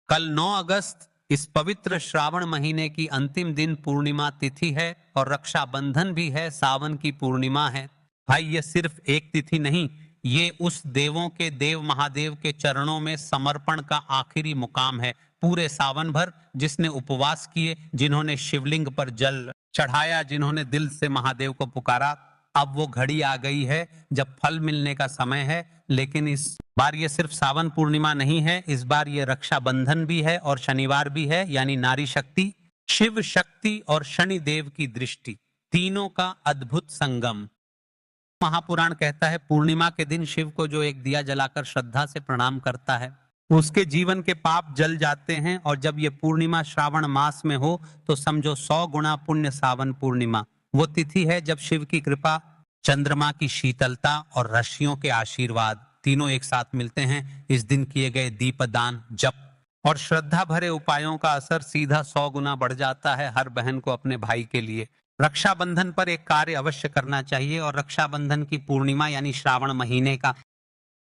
कल 9 अगस्त इस पवित्र श्रावण महीने की अंतिम दिन पूर्णिमा तिथि है और रक्षाबंधन भी है, सावन की पूर्णिमा है। भाई ये सिर्फ एक तिथि नहीं, ये उस देवों के देव महादेव के चरणों में समर्पण का आखिरी मुकाम है। पूरे सावन भर जिसने उपवास किए, जिन्होंने शिवलिंग पर जल चढ़ाया, जिन्होंने दिल से महादेव को पुकारा, अब वो घड़ी आ गई है जब फल मिलने का समय है। लेकिन इस बार ये सिर्फ सावन पूर्णिमा नहीं है, इस बार ये रक्षाबंधन भी है और शनिवार भी है, यानी नारी शक्ति, शिव शक्ति और शनि देव की दृष्टि, तीनों का अद्भुत संगम। महापुराण कहता है पूर्णिमा के दिन शिव को जो एक दिया जलाकर श्रद्धा से प्रणाम करता है, उसके जीवन के पाप जल जाते हैं। और जब ये पूर्णिमा श्रावण मास में हो तो समझो 100 गुना पुण्य। सावन पूर्णिमा वो तिथि है जब शिव की कृपा, चंद्रमा की शीतलता और ऋषियों के आशीर्वाद तीनों एक साथ मिलते हैं। इस दिन किए गए दीपदान, जप और श्रद्धा भरे उपायों का असर सीधा 100 गुना बढ़ जाता है। हर बहन को अपने भाई के लिए रक्षाबंधन पर एक कार्य अवश्य करना चाहिए, और रक्षाबंधन की पूर्णिमा यानी श्रावण महीने का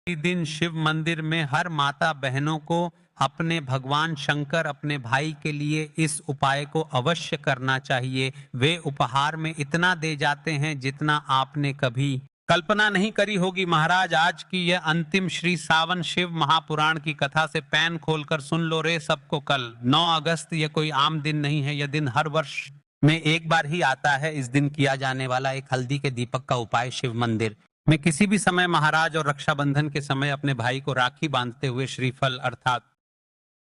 दिन शिव मंदिर में हर माता बहनों को अपने भगवान शंकर, अपने भाई के लिए इस उपाय को अवश्य करना चाहिए। वे उपहार में इतना दे जाते हैं जितना आपने कभी कल्पना नहीं करी होगी। महाराज, आज की यह अंतिम श्री सावन शिव महापुराण की कथा से पैन खोलकर सुन लो रे सबको। कल 9 अगस्त, यह कोई आम दिन नहीं है, यह दिन हर वर्ष में एक बार ही आता है। इस दिन किया जाने वाला एक हल्दी के दीपक का उपाय शिव मंदिर में किसी भी समय महाराज, और रक्षाबंधन के समय अपने भाई को राखी बांधते हुए श्रीफल अर्थात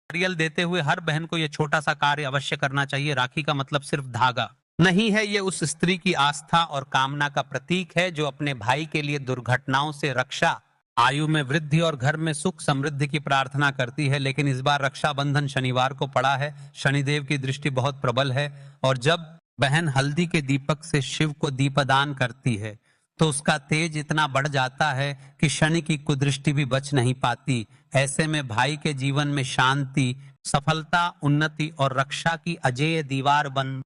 नारियल देते हुए हर बहन को यह छोटा सा कार्य अवश्य करना चाहिए। राखी का मतलब सिर्फ धागा नहीं है, ये उस स्त्री की आस्था और कामना का प्रतीक है जो अपने भाई के लिए दुर्घटनाओं से रक्षा, आयु में वृद्धि और घर में सुख समृद्धि की प्रार्थना करती है। लेकिन इस बार रक्षाबंधन शनिवार को पड़ा है, शनिदेव की दृष्टि बहुत प्रबल है, और जब बहन हल्दी के दीपक से शिव को दीपदान करती है तो उसका तेज इतना बढ़ जाता है कि शनि की कुदृष्टि भी बच नहीं पाती। ऐसे में भाई के जीवन में शांति, सफलता, उन्नति और रक्षा की अजेय दीवार बन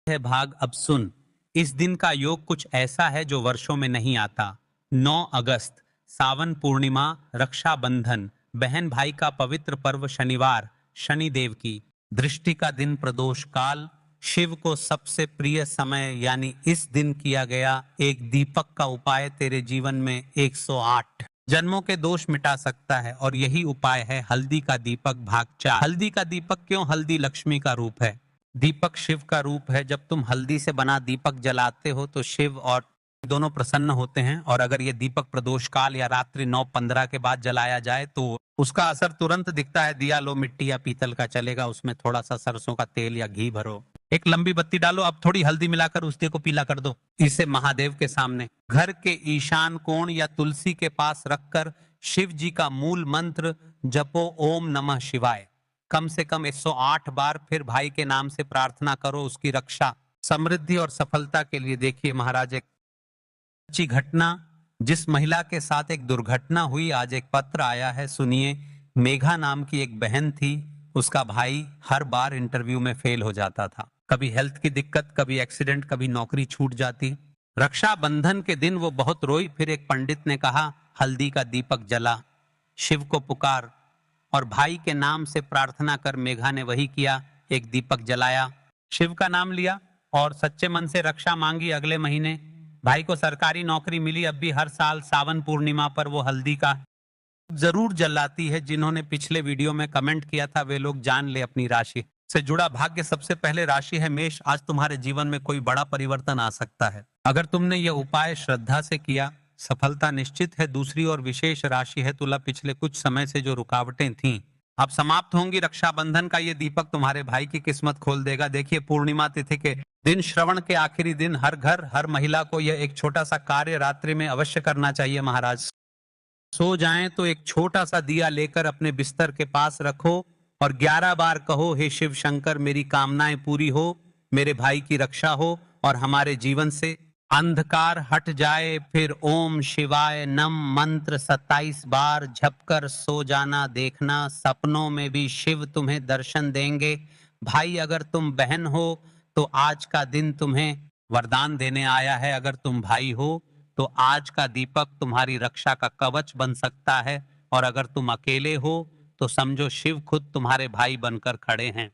है। भाग अब सुन, इस दिन का योग कुछ ऐसा है जो वर्षों में नहीं आता। 9 अगस्त, सावन पूर्णिमा, रक्षाबंधन, बहन भाई का पवित्र पर्व, शनिवार, शनिदेव की दृष्टि का दिन, प्रदोष काल, शिव को सबसे प्रिय समय, यानी इस दिन किया गया एक दीपक का उपाय तेरे जीवन में 108 जन्मों के दोष मिटा सकता है। और यही उपाय है हल्दी का दीपक भाग 4। हल्दी का दीपक क्यों? हल्दी लक्ष्मी का रूप है, दीपक शिव का रूप है। जब तुम हल्दी से बना दीपक जलाते हो तो शिव और दोनों प्रसन्न होते हैं। और अगर ये दीपक प्रदोष काल या रात्रि 9:15 के बाद जलाया जाए तो उसका असर तुरंत दिखता है। दिया लो मिट्टी या पीतल का चलेगा, उसमें थोड़ा सा सरसों का तेल या घी भरो, एक लंबी बत्ती डालो, अब थोड़ी हल्दी मिलाकर उस दिए को पीला कर दो। इसे महादेव के सामने घर के ईशान कोण या तुलसी के पास रखकर शिव जी का मूल मंत्र जपो, ओम नमः शिवाय, कम से कम 108 बार। फिर भाई के नाम से प्रार्थना करो उसकी रक्षा, समृद्धि और सफलता के लिए। देखिए महाराज, एक अच्छी घटना, जिस महिला के साथ एक दुर्घटना हुई, आज एक पत्र आया है, सुनिए। मेघा नाम की एक बहन थी, उसका भाई हर बार इंटरव्यू में फेल हो जाता था, कभी हेल्थ की दिक्कत, कभी एक्सीडेंट, कभी नौकरी छूट जाती। रक्षाबंधन के दिन वो बहुत रोई। फिर एक पंडित ने कहा हल्दी का दीपक जला, शिव को पुकार और भाई के नाम से प्रार्थना कर। मेघा ने वही किया, एक दीपक जलाया, शिव का नाम लिया और सच्चे मन से रक्षा मांगी। अगले महीने भाई को सरकारी नौकरी मिली। अब भी हर साल सावन पूर्णिमा पर वो हल्दी का जरूर जलाती है। जिन्होंने पिछले वीडियो में कमेंट किया था वे लोग जान ले अपनी राशि से जुड़ा भाग्य। सबसे पहले राशि है मेष। आज तुम्हारे जीवन में कोई बड़ा परिवर्तन आ सकता है अगर तुमने यह उपाय श्रद्धा से किया, सफलता निश्चित है। दूसरी और विशेष राशि है तुला। पिछले कुछ समय से जो रुकावटें थीं अब समाप्त होंगी। रक्षाबंधन का ये दीपक तुम्हारे भाई की किस्मत खोल देगा। देखिए पूर्णिमा तिथि के दिन, श्रवण के आखिरी दिन, हर घर, हर महिला को यह एक छोटा सा कार्य रात्रि में अवश्य करना चाहिए। महाराज, सो जाएं तो एक छोटा सा दिया लेकर अपने बिस्तर के पास रखो और 11 बार कहो, हे शिव शंकर, मेरी कामनाएं पूरी हो, मेरे भाई की रक्षा हो और हमारे जीवन से अंधकार हट जाए। फिर ओम शिवाय नम मंत्र 27 बार झपकर सो जाना। देखना सपनों में भी शिव तुम्हें दर्शन देंगे। भाई, अगर तुम बहन हो तो आज का दिन तुम्हें वरदान देने आया है। अगर तुम भाई हो तो आज का दीपक तुम्हारी रक्षा का कवच बन सकता है। और अगर तुम अकेले हो तो समझो शिव खुद तुम्हारे भाई बनकर खड़े हैं।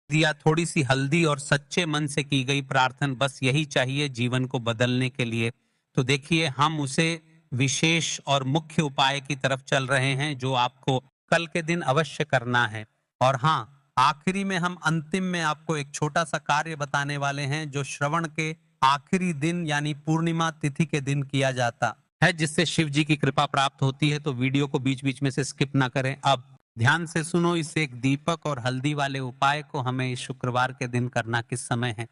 दिया थोड़ी सी हल्दी और सच्चे मन से की गई प्रार्थना, बस यही चाहिए जीवन को बदलने के लिए। तो देखिए हम उसे विशेष और मुख्य उपाय की तरफ चल रहे हैं जो आपको कल के दिन अवश्य करना है। और हाँ, आखिरी में हम अंतिम में आपको एक छोटा सा कार्य बताने वाले हैं जो श्रवण के आखिरी दिन यानी पूर्णिमा तिथि के दिन किया जाता है, जिससे शिव जी की कृपा प्राप्त होती है। तो वीडियो को बीच बीच में से स्किप ना करें। अब ध्यान से सुनो, इस एक दीपक और हल्दी वाले उपाय को हमें इस शुक्रवार के दिन करना किस समय है।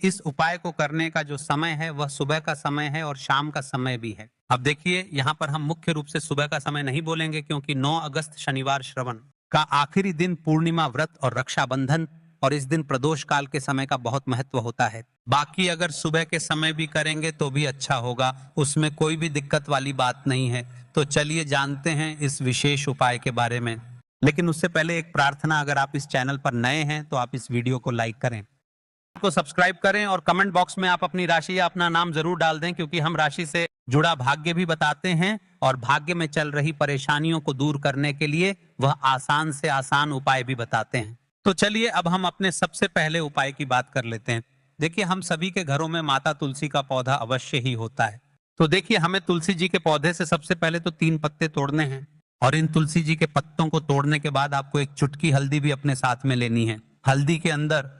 इस उपाय को करने का जो समय है वह सुबह का समय है और शाम का समय भी है। अब देखिए यहाँ पर हम मुख्य रूप से सुबह का समय नहीं बोलेंगे क्योंकि 9 अगस्त शनिवार श्रवण का आखिरी दिन पूर्णिमा व्रत और रक्षाबंधन, और इस दिन प्रदोष काल के समय का बहुत महत्व होता है। बाकी अगर सुबह के समय भी करेंगे तो भी अच्छा होगा, उसमें कोई भी दिक्कत वाली बात नहीं है। तो चलिए जानते हैं इस विशेष उपाय के बारे में। लेकिन उससे पहले एक प्रार्थना, अगर आप इस चैनल पर नए हैं तो आप इस वीडियो को लाइक करें, को सब्सक्राइब करें और कमेंट बॉक्स में आप अपनी राशि या अपना नाम जरूर डाल दें, क्योंकि हम राशि से जुड़ा भाग्य भी बताते हैं और भाग्य में चल रही परेशानियों को दूर करने के लिए वह आसान से आसान उपाय भी बताते हैं। तो चलिए अब हम अपने सबसे पहले उपाय की बात कर लेते हैं। देखिए हम सभी के घरों में माता तुलसी का पौधा अवश्य ही होता है। तो देखिए हमें तुलसी जी के पौधे से सबसे पहले तो 3 पत्ते तोड़ने हैं और इन तुलसी जी के पत्तों को तोड़ने के बाद आपको एक चुटकी हल्दी भी अपने साथ में लेनी है। हल्दी के अंदर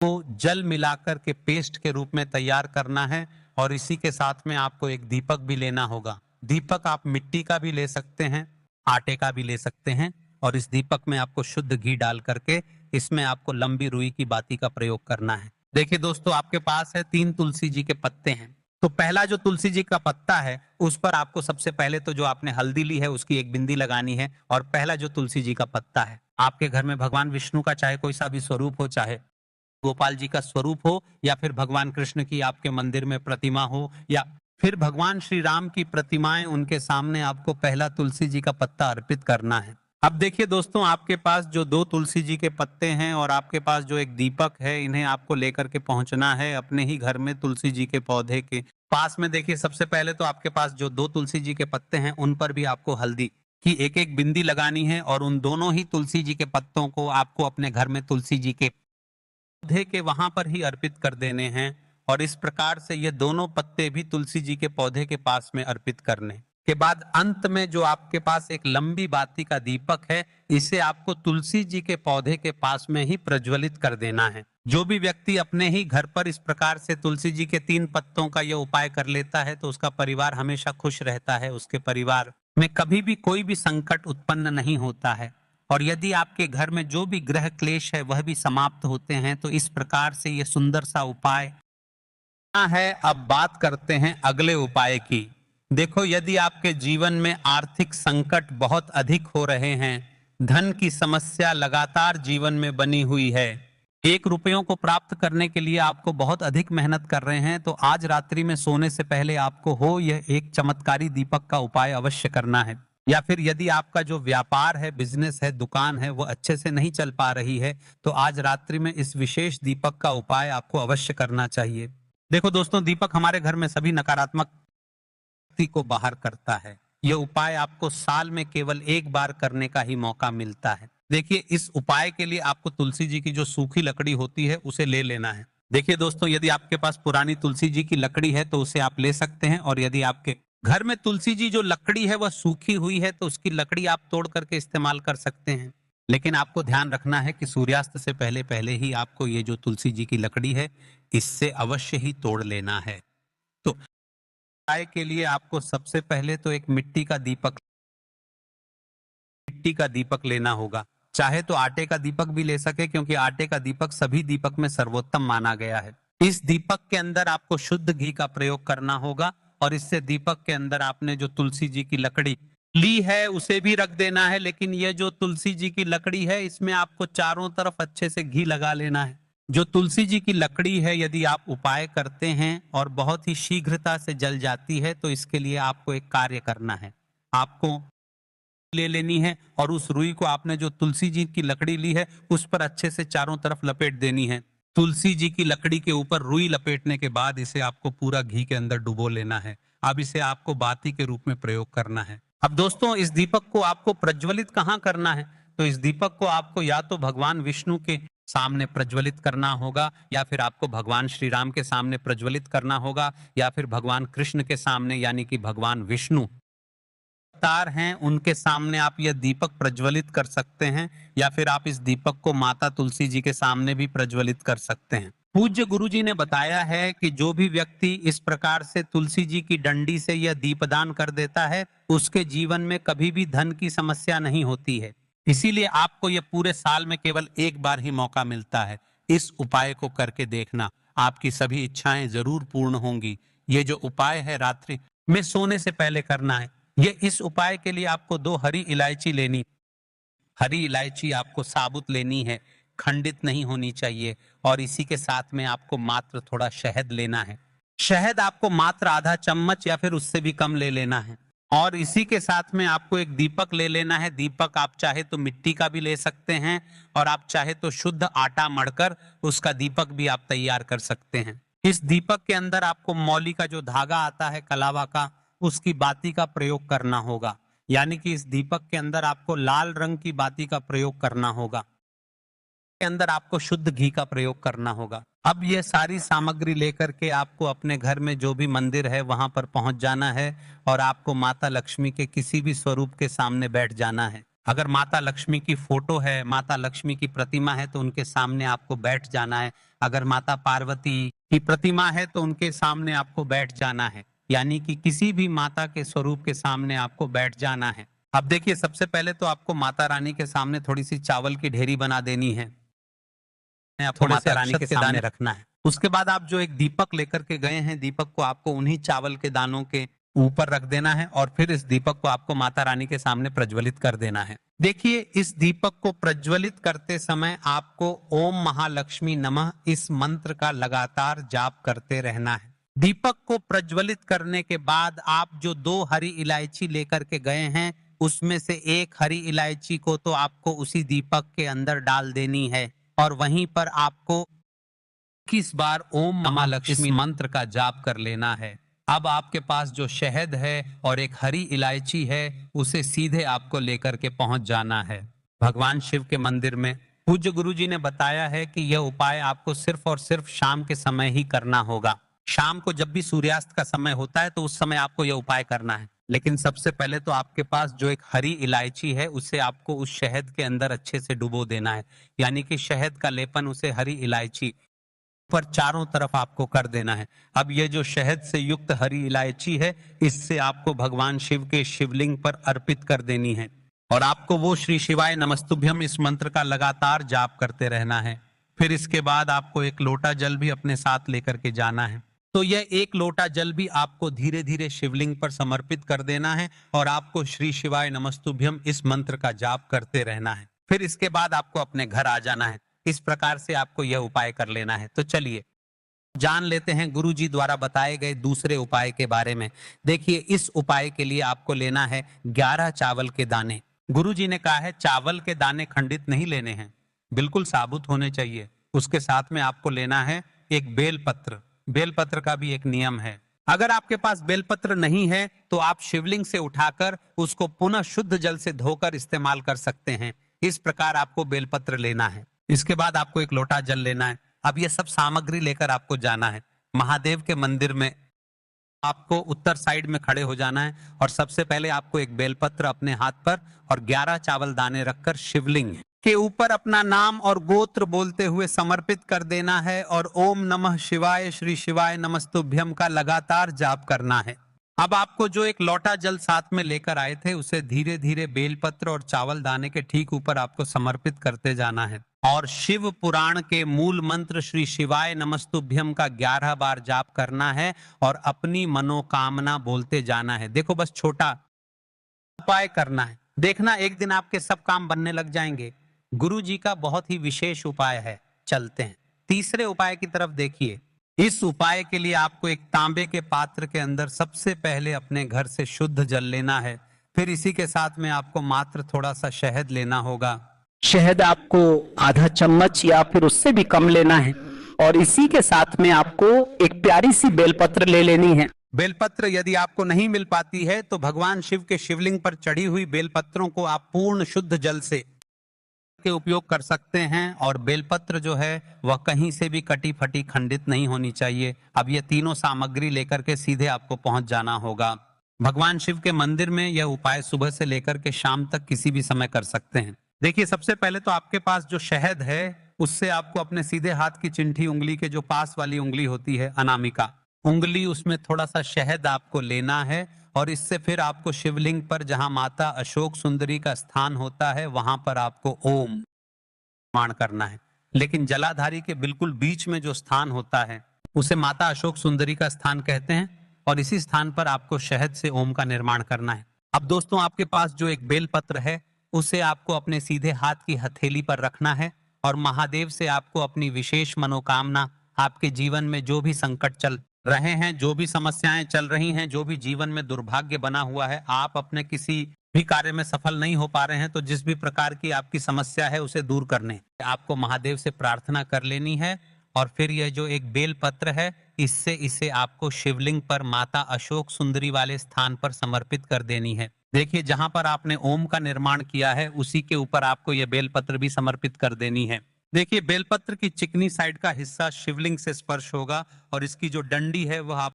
को जल मिलाकर के पेस्ट के रूप में तैयार करना है और इसी के साथ में आपको एक दीपक भी लेना होगा। दीपक आप मिट्टी का भी ले सकते हैं, आटे का भी ले सकते हैं, और इस दीपक में आपको शुद्ध घी डाल करके इसमें आपको लंबी रुई की बाती का प्रयोग करना है। देखिए दोस्तों आपके पास है 3 तुलसी जी के पत्ते हैं। तो पहला जो तुलसी जी का पत्ता है उस पर आपको सबसे पहले तो जो आपने हल्दी ली है उसकी एक बिंदी लगानी है। और पहला जो तुलसी जी का पत्ता है, आपके घर में भगवान विष्णु का चाहे कोई सा भी स्वरूप हो, चाहे गोपाल जी का स्वरूप हो या फिर भगवान कृष्ण की आपके मंदिर में प्रतिमा हो या फिर भगवान श्री राम की प्रतिमाएं, उनके सामने आपको पहला तुलसी जी का पत्ता अर्पित करना है। अब देखिए दोस्तों आपके पास जो 2 तुलसी जी के पत्ते हैं और आपके पास जो एक दीपक है, इन्हें आपको लेकर के पहुंचना है अपने ही घर में तुलसी जी के पौधे के पास में। देखिए सबसे पहले तो आपके पास जो 2 तुलसी जी के पत्ते हैं उन पर भी आपको हल्दी की एक एक बिंदी लगानी है और उन दोनों ही तुलसी जी के पत्तों को आपको अपने घर में तुलसी जी के पौधे के वहां पर ही अर्पित कर देने हैं। और इस प्रकार से ये दोनों पत्ते भी तुलसी जी के पौधे के पास में अर्पित करने के बाद अंत में जो आपके पास एक लंबी बाती का दीपक है, इसे आपको तुलसी जी के पौधे के पास में ही प्रज्वलित कर देना है। जो भी व्यक्ति अपने ही घर पर इस प्रकार से तुलसी जी के 3 पत्तों का यह उपाय कर लेता है तो उसका परिवार हमेशा खुश रहता है, उसके परिवार में कभी भी कोई भी संकट उत्पन्न नहीं होता है और यदि आपके घर में जो भी ग्रह क्लेश है वह भी समाप्त होते हैं। तो इस प्रकार से ये सुंदर सा उपाय है। अब बात करते हैं अगले उपाय की। देखो यदि आपके जीवन में आर्थिक संकट बहुत अधिक हो रहे हैं, धन की समस्या लगातार जीवन में बनी हुई है, 1 रुपयों को प्राप्त करने के लिए आपको बहुत अधिक मेहनत कर रहे हैं, तो आज रात्रि में सोने से पहले आपको हो यह एक चमत्कारी दीपक का उपाय अवश्य करना है। या फिर यदि आपका जो व्यापार है, बिजनेस है, दुकान है, वो अच्छे से नहीं चल पा रही है, तो आज रात्रि में इस विशेष दीपक का उपाय आपको अवश्य करना चाहिए। देखो दोस्तों दीपक हमारे घर में सभी नकारात्मक शक्ति को बाहर करता है। यह उपाय आपको साल में केवल 1 बार करने का ही मौका मिलता है। देखिए इस उपाय के लिए आपको तुलसी जी की जो सूखी लकड़ी होती है उसे ले लेना है। देखिए दोस्तों यदि आपके पास पुरानी तुलसी जी की लकड़ी है तो उसे आप ले सकते हैं, और यदि आपके घर में तुलसी जी जो लकड़ी है वह सूखी हुई है तो उसकी लकड़ी आप तोड़ करके इस्तेमाल कर सकते हैं। लेकिन आपको ध्यान रखना है कि सूर्यास्त से पहले पहले ही आपको ये जो तुलसी जी की लकड़ी है इससे अवश्य ही तोड़ लेना है। तो उपाय के लिए आपको सबसे पहले तो एक मिट्टी का दीपक लेना होगा। चाहे तो आटे का दीपक भी ले सके, क्योंकि आटे का दीपक सभी दीपक में सर्वोत्तम माना गया है। इस दीपक के अंदर आपको शुद्ध घी का प्रयोग करना होगा और इससे दीपक के अंदर आपने जो तुलसी जी की लकड़ी ली है उसे भी रख देना है। लेकिन यह जो तुलसी जी की लकड़ी है इसमें आपको चारों तरफ अच्छे से घी लगा लेना है। जो तुलसी जी की लकड़ी है यदि आप उपाय करते हैं और बहुत ही शीघ्रता से जल जाती है, तो इसके लिए आपको एक कार्य करना है। आपको ले लेनी है और उस रुई को आपने जो तुलसी जी की लकड़ी ली है उस पर अच्छे से चारों तरफ लपेट देनी है। तुलसी जी की लकड़ी के ऊपर रुई लपेटने के बाद इसे आपको पूरा घी के अंदर डुबो लेना है। अब इसे आपको बाती के रूप में प्रयोग करना है। अब दोस्तों इस दीपक को आपको प्रज्वलित कहाँ करना है? तो इस दीपक को आपको या तो भगवान विष्णु के सामने प्रज्वलित करना होगा, या फिर आपको भगवान श्री राम के सामने प्रज्वलित करना होगा, या फिर भगवान कृष्ण के सामने यानी कि भगवान विष्णु अवतार हैं उनके सामने आप यह दीपक प्रज्वलित कर सकते हैं, या फिर आप इस दीपक को माता तुलसी जी के सामने भी प्रज्वलित कर सकते हैं। पूज्य गुरु जी ने बताया है कि जो भी व्यक्ति इस प्रकार से तुलसी जी की डंडी से यह दीपदान कर देता है, उसके जीवन में कभी भी धन की समस्या नहीं होती है। इसीलिए आपको यह पूरे साल में केवल एक बार ही मौका मिलता है। इस उपाय को करके देखना, आपकी सभी इच्छाएं जरूर पूर्ण होंगी। ये जो उपाय है रात्रि में सोने से पहले करना है। ये इस उपाय के लिए आपको 2 हरी इलायची लेनी, हरी इलायची आपको साबुत लेनी है, खंडित नहीं होनी चाहिए। और इसी के साथ में आपको मात्र थोड़ा शहद लेना है। शहद आपको मात्र आधा चम्मच या फिर उससे भी कम ले लेना है। और इसी के साथ में आपको एक दीपक ले लेना है। दीपक आप चाहे तो मिट्टी का भी ले सकते हैं, और आप चाहे तो शुद्ध आटा मढ़कर उसका दीपक भी आप तैयार कर सकते हैं। इस दीपक के अंदर आपको मौली का जो धागा आता है कलावा का, उसकी बाती का प्रयोग करना होगा। यानी कि इस दीपक के अंदर आपको लाल रंग की बाती का प्रयोग करना होगा। के अंदर आपको शुद्ध घी का प्रयोग करना होगा। अब ये सारी सामग्री लेकर के आपको अपने घर में जो भी मंदिर है वहां पर पहुंच जाना है, और आपको माता लक्ष्मी के किसी भी स्वरूप के सामने बैठ जाना है। अगर माता लक्ष्मी की फोटो है, माता लक्ष्मी की प्रतिमा है, तो उनके सामने आपको बैठ जाना है। अगर माता पार्वती की प्रतिमा है तो उनके सामने आपको बैठ जाना है। यानी कि किसी भी माता के स्वरूप के सामने आपको बैठ जाना है। अब देखिए, सबसे पहले तो आपको माता रानी के सामने थोड़ी सी चावल की ढेरी बना देनी है, आपको माता रानी के सामने रखना है। उसके बाद आप जो एक दीपक लेकर के गए हैं, दीपक को आपको उन्हीं चावल के दानों के ऊपर रख देना है, और फिर इस दीपक को आपको माता रानी के सामने प्रज्वलित कर देना है। देखिए, इस दीपक को प्रज्वलित करते समय आपको ओम महालक्ष्मी नमः इस मंत्र का लगातार जाप करते रहना है। दीपक को प्रज्वलित करने के बाद आप जो 2 हरी इलायची लेकर के गए हैं, उसमें से एक हरी इलायची को तो आपको उसी दीपक के अंदर डाल देनी है, और वहीं पर आपको 21 बार ओम महालक्ष्मी मंत्र का जाप कर लेना है। अब आपके पास जो शहद है और एक हरी इलायची है, उसे सीधे आपको लेकर के पहुंच जाना है भगवान शिव के मंदिर में। पूज्य गुरु जी ने बताया है कि यह उपाय आपको सिर्फ और सिर्फ शाम के समय ही करना होगा। शाम को जब भी सूर्यास्त का समय होता है तो उस समय आपको यह उपाय करना है। लेकिन सबसे पहले तो आपके पास जो एक हरी इलायची है, उसे आपको उस शहद के अंदर अच्छे से डुबो देना है। यानी कि शहद का लेपन उसे हरी इलायची पर चारों तरफ आपको कर देना है। अब ये जो शहद से युक्त हरी इलायची है, इससे आपको भगवान शिव के शिवलिंग पर अर्पित कर देनी है, और आपको वो श्री शिवाय नमस्तुभ्यम इस मंत्र का लगातार जाप करते रहना है। फिर इसके बाद आपको एक लोटा जल भी अपने साथ लेकर के जाना है। तो यह एक लोटा जल भी आपको धीरे धीरे शिवलिंग पर समर्पित कर देना है, और आपको श्री शिवाय नमस्तुभ्यम इस मंत्र का जाप करते रहना है। फिर इसके बाद आपको अपने घर आ जाना है। इस प्रकार से आपको यह उपाय कर लेना है। तो चलिए जान लेते हैं गुरु जी द्वारा बताए गए दूसरे उपाय के बारे में। देखिए, इस उपाय के लिए आपको लेना है 11 चावल के दाने। गुरु जी ने कहा है चावल के दाने खंडित नहीं लेने हैं, बिल्कुल साबुत होने चाहिए। उसके साथ में आपको लेना है एक बेलपत्र। बेलपत्र का भी एक नियम है, अगर आपके पास बेलपत्र नहीं है तो आप शिवलिंग से उठाकर उसको पुनः शुद्ध जल से धोकर इस्तेमाल कर सकते हैं। इस प्रकार आपको बेलपत्र लेना है। इसके बाद आपको एक लोटा जल लेना है। अब ये सब सामग्री लेकर आपको जाना है महादेव के मंदिर में। आपको उत्तर साइड में खड़े हो जाना है, और सबसे पहले आपको एक बेलपत्र अपने हाथ पर और 11 चावल दाने रखकर शिवलिंग के ऊपर अपना नाम और गोत्र बोलते हुए समर्पित कर देना है, और ओम नमः शिवाय श्री शिवाय नमस्तुभ्यम का लगातार जाप करना है। अब आपको जो एक लोटा जल साथ में लेकर आए थे, उसे धीरे धीरे बेलपत्र और चावल दाने के ठीक ऊपर आपको समर्पित करते जाना है, और शिव पुराण के मूल मंत्र श्री शिवाय नमस्तुभ्यम का 11 बार जाप करना है, और अपनी मनोकामना बोलते जाना है। देखो, बस छोटा उपाय करना है, देखना एक दिन आपके सब काम बनने लग जाएंगे। गुरु जी का बहुत ही विशेष उपाय है। चलते हैं तीसरे उपाय की तरफ। देखिए, इस उपाय के लिए आपको एक तांबे के पात्र के अंदर सबसे पहले अपने घर से शुद्ध जल लेना है। फिर इसी के साथ में आपको मात्र थोड़ा सा शहद लेना होगा। शहद आपको आधा चम्मच या फिर उससे भी कम लेना है, और इसी के साथ में आपको एक प्यारी सी बेलपत्र ले लेनी है। बेलपत्र यदि आपको नहीं मिल पाती है तो भगवान शिव के शिवलिंग पर चढ़ी हुई बेलपत्रों को आप पूर्ण शुद्ध जल से के उपयोग कर सकते हैं। और बेलपत्र जो है वह कहीं से भी कटी फटी खंडित नहीं होनी चाहिए। अब ये तीनों सामग्री लेकर के सीधे आपको पहुंच जाना होगा। भगवान शिव के मंदिर में यह उपाय सुबह से लेकर के शाम तक किसी भी समय कर सकते हैं। देखिए, सबसे पहले तो आपके पास जो शहद है उससे आपको अपने सीधे हाथ की चिंठी उंगली के जो पास वाली उंगली होती है अनामिका उंगली, उसमें थोड़ा सा शहद आपको लेना है और इससे फिर आपको शिवलिंग पर जहां माता अशोक सुंदरी का स्थान होता है वहां पर आपको ओम निर्माण करना है। लेकिन जलाधारी के बिल्कुल बीच में जो स्थान होता है उसे माता अशोक सुंदरी का स्थान कहते हैं और इसी स्थान पर आपको शहद से ओम का निर्माण करना है। अब दोस्तों, आपके पास जो एक बेलपत्र है उसे आपको अपने सीधे हाथ की हथेली पर रखना है और महादेव से आपको अपनी विशेष मनोकामना, आपके जीवन में जो भी संकट चल रहे हैं, जो भी समस्याएं चल रही हैं, जो भी जीवन में दुर्भाग्य बना हुआ है, आप अपने किसी भी कार्य में सफल नहीं हो पा रहे हैं, तो जिस भी प्रकार की आपकी समस्या है उसे दूर करने आपको महादेव से प्रार्थना कर लेनी है। और फिर यह जो एक बेल पत्र है इससे इसे आपको शिवलिंग पर माता अशोक सुंदरी वाले स्थान पर समर्पित कर देनी है। देखिए, जहां पर आपने ओम का निर्माण किया है उसी के ऊपर आपको यह बेलपत्र भी समर्पित कर देनी है। देखिए, बेलपत्र की चिकनी साइड का हिस्सा शिवलिंग से स्पर्श होगा और इसकी जो डंडी है वह आप